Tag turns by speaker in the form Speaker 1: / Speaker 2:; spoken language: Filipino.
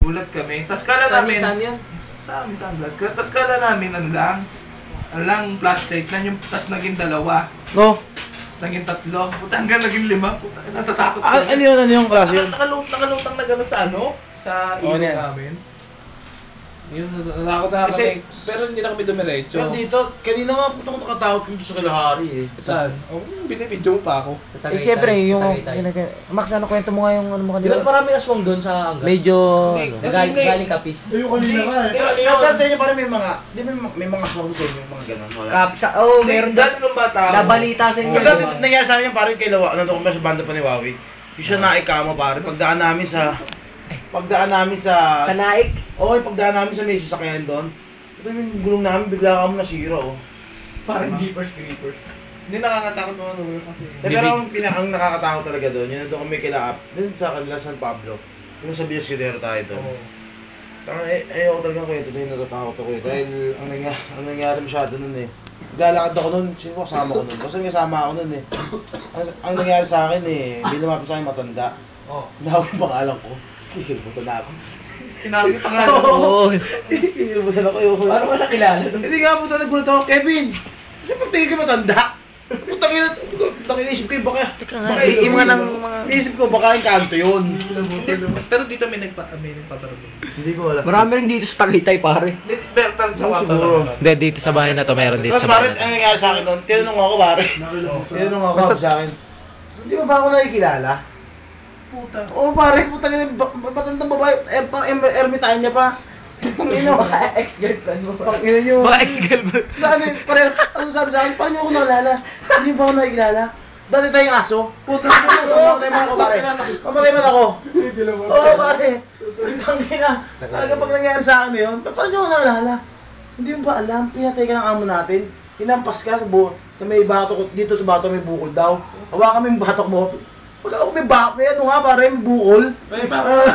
Speaker 1: nagulat kami. Tas kala namin,
Speaker 2: Saan yan?
Speaker 1: sa amin, sunblock. Tas kala namin, ano lang, flashlight lang yung, tas naging dalawa.
Speaker 3: No?
Speaker 1: Tas naging tatlo. Puta, hanggang naging 5. Puta, natatakot
Speaker 3: Ano yun? Ano yung klase yun?
Speaker 1: Nakalutang na gano'n sa ano? Sa
Speaker 3: Oo,
Speaker 1: ilog
Speaker 3: yan.
Speaker 1: namin.
Speaker 4: Yun, natakot na
Speaker 3: Kasi-
Speaker 4: kami. Pero hindi na kami dumiretso.
Speaker 3: Pero dito, kanina nga puto ko nakatakot dito sa Kalahari eh.
Speaker 4: Saan? Oh, binibidyo pa ako.
Speaker 2: Tagaytay.
Speaker 5: syempre, yung...
Speaker 2: Tagaytay.
Speaker 5: Max, ano kwento mo nga yung ano mo
Speaker 2: Di ba
Speaker 5: kanina?
Speaker 2: maraming aswang doon sa Angat?
Speaker 5: Medyo...
Speaker 4: Hindi.
Speaker 5: ano,
Speaker 4: Kasi
Speaker 2: Galing kapis.
Speaker 3: Ayun kanina nga eh.
Speaker 1: Di ba,
Speaker 3: Kaya sa inyo parang may mga, di ba may mga swang sa inyo, mga gano'n, wala.
Speaker 5: Kapsa, oh, meron doon.
Speaker 1: Dati nung bata ako.
Speaker 5: Nabalita sa inyo.
Speaker 3: Kasi dati nangyari sa amin yung parang kay Lawa, nandun kami sa banda pa ni Wawi. Yung siya naikama pare, pagdaan namin sa...
Speaker 5: Sa naik.
Speaker 3: Oo, yung pagdaan namin sa may sasakyan doon. Ito yung gulong namin, bigla kami nasira oh.
Speaker 1: Parang Jeepers Creepers. Hindi nakakatakot mga nulo kasi.
Speaker 3: Pero ang nakakatakot talaga doon, yun nandun kami kila doon sa kanila San Pablo. Yung sa Villas Escudero tayo doon.
Speaker 1: Oo.
Speaker 3: Ako talaga kwento na yung natatakot ako eh. Dahil ang nangyari masyado nun eh. Naglalakad ako nun, sino kasama ko nun? Basta may kasama ako nun eh. Ang nangyari sa akin eh, binumapit sa akin matanda.
Speaker 1: Oh.
Speaker 3: Nawag yung pangalan ko. Kikilibutan na ako.
Speaker 1: Kinawag yung pangalan ko.
Speaker 5: Oo.
Speaker 3: Kikilibutan ako yun.
Speaker 2: Paano mo nakilala doon?
Speaker 3: Hindi nga po nagulat ako, Kevin! Kasi pagtingin ko matanda. Nakiisip ko baka... baka
Speaker 5: yung mga ng mga...
Speaker 3: Naisip ko baka yung kanto yun.
Speaker 1: Pero dito may nagpabarabong.
Speaker 3: Hindi ko alam.
Speaker 5: Marami rin dito sa Tagaytay, pare.
Speaker 1: Pero sa Wapa
Speaker 3: siguro.
Speaker 1: lang.
Speaker 5: Hindi, dito sa bahay na to, meron dito
Speaker 3: Tapos
Speaker 5: sa
Speaker 3: pare,
Speaker 5: bahay na to.
Speaker 3: ang nangyari sa akin doon, tinanong ako pare. Tinanong ako
Speaker 5: Basta-
Speaker 3: sa akin. Hindi mo ba ako nakikilala?
Speaker 1: Puta.
Speaker 3: Oo pare, puta ka matandang babae, parang ermitanyo pa. Pangino.
Speaker 2: Baka ex-girlfriend mo.
Speaker 3: Pangino nyo.
Speaker 5: Baka ex-girlfriend.
Speaker 3: Ano, pare, ano sabi sa akin, paano nyo ako nakilala? Hindi ba ako nakikilala? Dati tayong aso. Puta, mamatay man ako pare. Mamatay man ako. Oo pare. Tangina. Talaga pag nangyari sa akin na yun, paano nyo ako nakilala? Hindi mo ba alam, pinatay ka ng amo natin. Hinampas ka sa may batok, dito sa batok may bukol daw. Hawakan mo yung batok mo. Pag ako may batok, may ano nga pare, may bukol.
Speaker 1: May bakit?